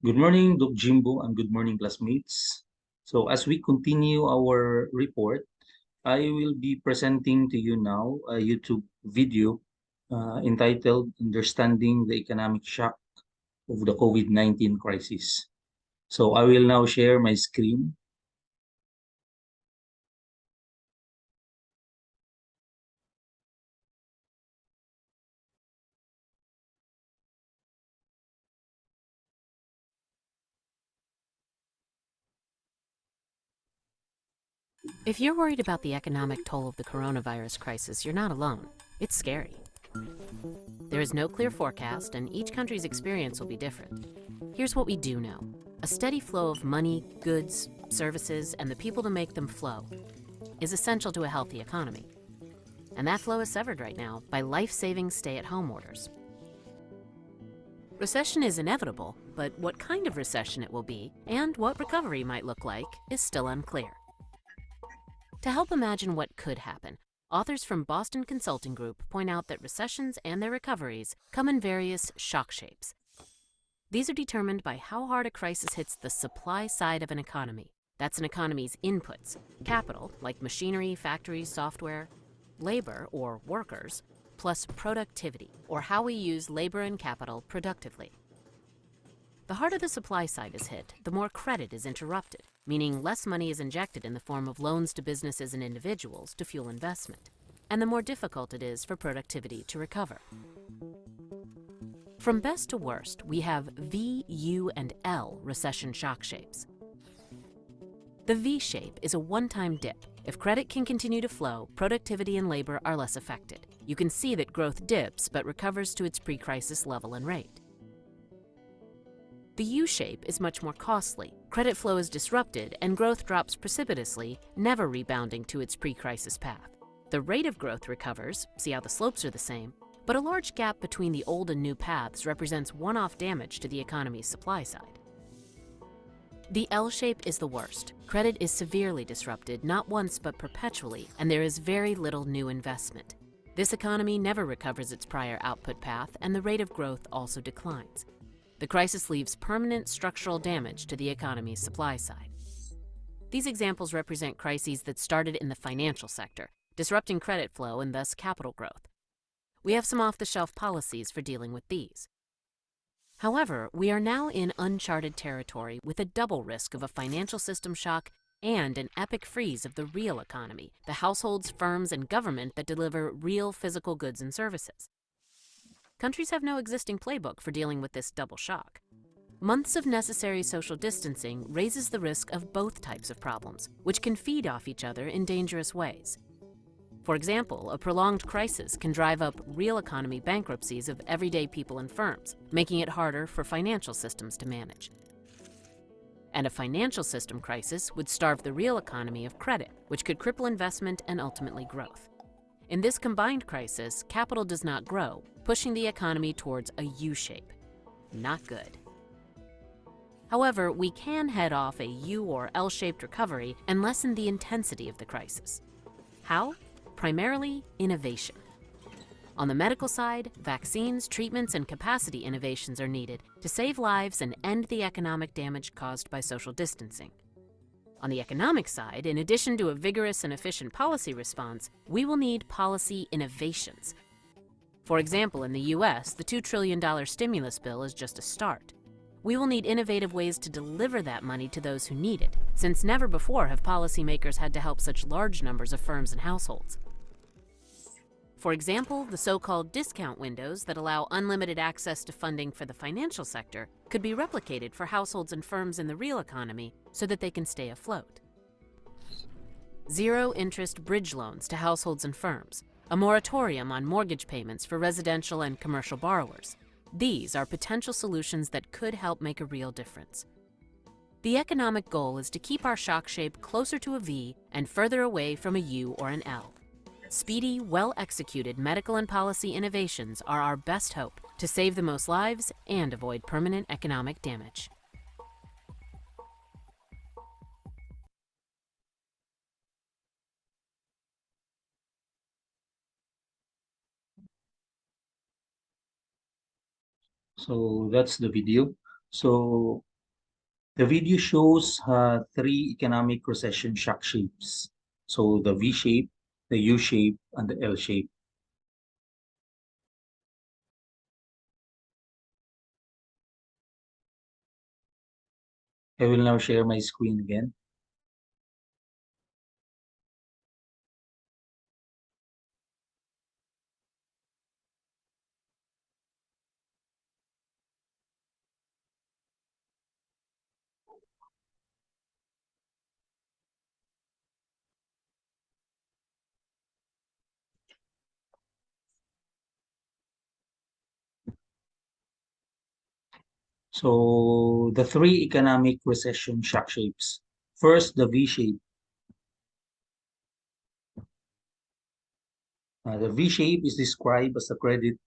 Good morning, Doc Jimbo, and good morning, classmates. So, as we continue our report, I will be presenting to you now a YouTube video entitled Understanding the Economic Shock of the COVID-19 Crisis. So, I will now share my screen. If you're worried about the economic toll of the coronavirus crisis, you're not alone. It's scary. There is no clear forecast, and each country's experience will be different. Here's what we do know: a steady flow of money, goods, services, and the people to make them flow is essential to a healthy economy. And that flow is severed right now by life-saving stay-at-home orders. Recession is inevitable, but what kind of recession it will be and what recovery might look like is still unclear. To help imagine what could happen, authors from Boston Consulting Group point out that recessions and their recoveries come in various shock shapes. These are determined by how hard a crisis hits the supply side of an economy. That's an economy's inputs: capital, like machinery, factories, software; labor, or workers; plus productivity, or how we use labor and capital productively. The harder the supply side is hit, the more credit is interrupted, meaning less money is injected in the form of loans to businesses and individuals to fuel investment, and the more difficult it is for productivity to recover. From best to worst, we have V, U, and L recession shock shapes. The V shape is a one-time dip. If credit can continue to flow, productivity and labor are less affected. You can see that growth dips but recovers to its pre-crisis level and rate. The U-shape is much more costly. Credit flow is disrupted and growth drops precipitously, never rebounding to its pre-crisis path. The rate of growth recovers, see how the slopes are the same, but a large gap between the old and new paths represents one-off damage to the economy's supply side. The L-shape is the worst. Credit is severely disrupted, not once but perpetually, and there is very little new investment. This economy never recovers its prior output path, and the rate of growth also declines. The crisis leaves permanent structural damage to the economy's supply side. These examples represent crises that started in the financial sector, disrupting credit flow and thus capital growth. We have some off-the-shelf policies for dealing with these. However, we are now in uncharted territory with a double risk of a financial system shock and an epic freeze of the real economy, the households, firms, and government that deliver real physical goods and services. Countries have no existing playbook for dealing with this double shock. Months of necessary social distancing raises the risk of both types of problems, which can feed off each other in dangerous ways. For example, a prolonged crisis can drive up real economy bankruptcies of everyday people and firms, making it harder for financial systems to manage. And a financial system crisis would starve the real economy of credit, which could cripple investment and ultimately growth. In this combined crisis, capital does not grow, pushing the economy towards a U-shape. Not good. However, we can head off a U or L-shaped recovery and lessen the intensity of the crisis. How? Primarily, innovation. On the medical side, vaccines, treatments, and capacity innovations are needed to save lives and end the economic damage caused by social distancing. On the economic side, in addition to a vigorous and efficient policy response, we will need policy innovations. For example, in the US, the $2 trillion stimulus bill is just a start. We will need innovative ways to deliver that money to those who need it, since never before have policymakers had to help such large numbers of firms and households. For example, the so-called discount windows that allow unlimited access to funding for the financial sector could be replicated for households and firms in the real economy so that they can stay afloat. Zero-interest bridge loans to households and firms, a moratorium on mortgage payments for residential and commercial borrowers. These are potential solutions that could help make a real difference. The economic goal is to keep our shock shape closer to a V and further away from a U or an L. Speedy, well-executed medical and policy innovations are our best hope to save the most lives and avoid permanent economic damage. So that's the video. So The video shows three economic recession shock shapes. So the V shape, the U shape, and the L shape. I will now share my screen again. So the three economic recession shock shapes. First, the V shape. The V shape is described as the credit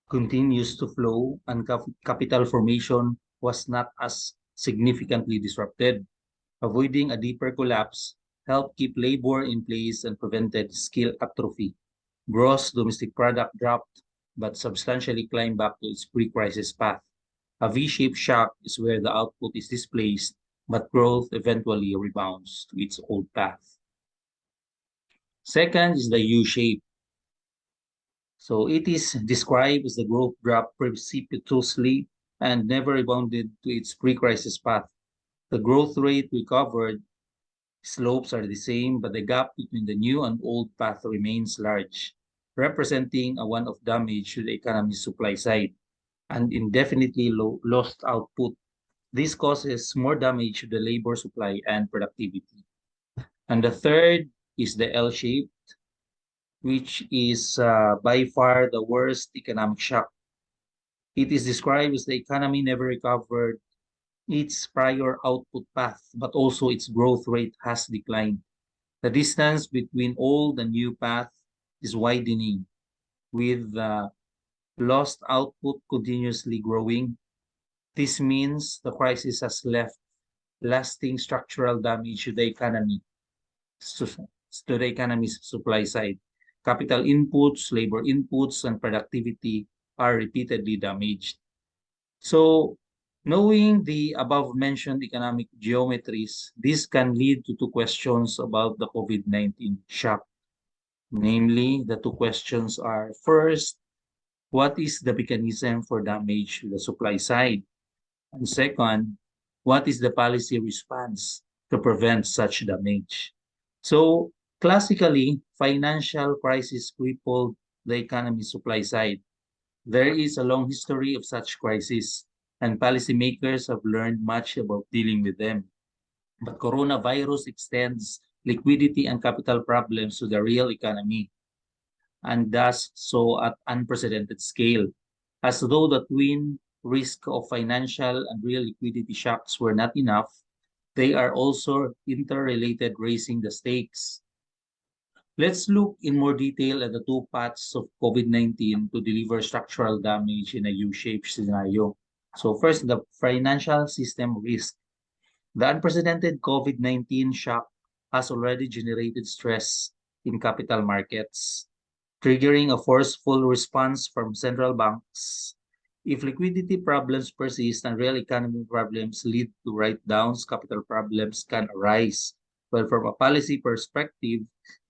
continues to flow and capital formation was not as significantly disrupted. Avoiding a deeper collapse helped keep labor in place and prevented skill atrophy. Gross domestic product dropped but substantially climbed back to its pre-crisis path. A V-shaped shock is where the output is displaced, but growth eventually rebounds to its old path. Second is the U-shape. So it is described as the growth dropped precipitously and never rebounded to its pre-crisis path. The growth rate recovered, slopes are the same, but the gap between the new and old path remains large, representing a one-off damage to the economy's supply side and indefinitely lost output. This causes more damage to the labor supply and productivity. And the third is the L shape, which is by far the worst economic shock. It is described as the economy never recovered its prior output path, but also its growth rate has declined. The distance between old and new path is widening, with lost output continuously growing. This means the crisis has left lasting structural damage to the economy, to, to the economy's supply side. Capital inputs, labor inputs, and productivity are repeatedly damaged. So, knowing the above-mentioned economic geometries, this can lead to two questions about the COVID-19 shock. Namely, the two questions are, first, what is the mechanism for damage to the supply side? And second, what is the policy response to prevent such damage? So, classically, financial crisis crippled the economy supply side. There is a long history of such crises, and policymakers have learned much about dealing with them. But coronavirus extends liquidity and capital problems to the real economy, and does so at unprecedented scale, as though the twin risk of financial and real liquidity shocks were not enough. They are also interrelated, raising the stakes. Let's look in more detail at the two paths of COVID-19 to deliver structural damage in a U-shaped scenario. So first, the financial system risk. The unprecedented COVID-19 shock has already generated stress in capital markets, triggering a forceful response from central banks. If liquidity problems persist and real economy problems lead to write-downs, capital problems can arise. But from a policy perspective,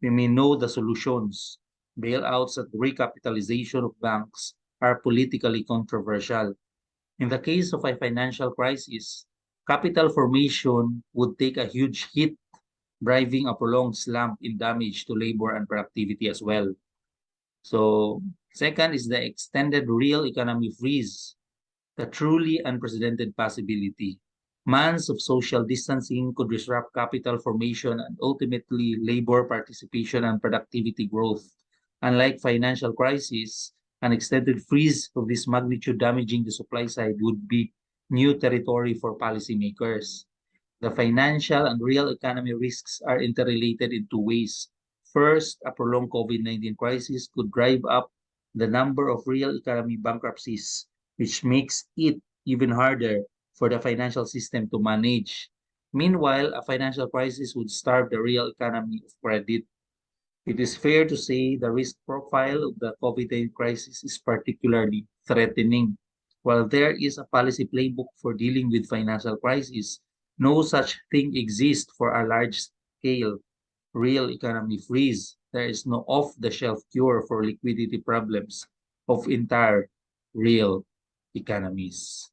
we may know the solutions. Bailouts and recapitalization of banks are politically controversial. In the case of a financial crisis, capital formation would take a huge hit, driving a prolonged slump in damage to labor and productivity as well. So, second is the extended real economy freeze, the truly unprecedented possibility. Months of social distancing could disrupt capital formation and ultimately labor participation and productivity growth. Unlike financial crisis, an extended freeze of this magnitude damaging the supply side would be new territory for policymakers. The financial and real economy risks are interrelated in two ways. First, a prolonged COVID-19 crisis could drive up the number of real economy bankruptcies, which makes it even harder for the financial system to manage. Meanwhile, a financial crisis would starve the real economy of credit. It is fair to say the risk profile of the COVID-19 crisis is particularly threatening. While there is a policy playbook for dealing with financial crisis, no such thing exists for a large-scale real economy freeze. There is no off-the-shelf cure for liquidity problems of entire real economies.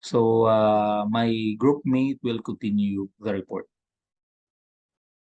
So my group mate will continue the report.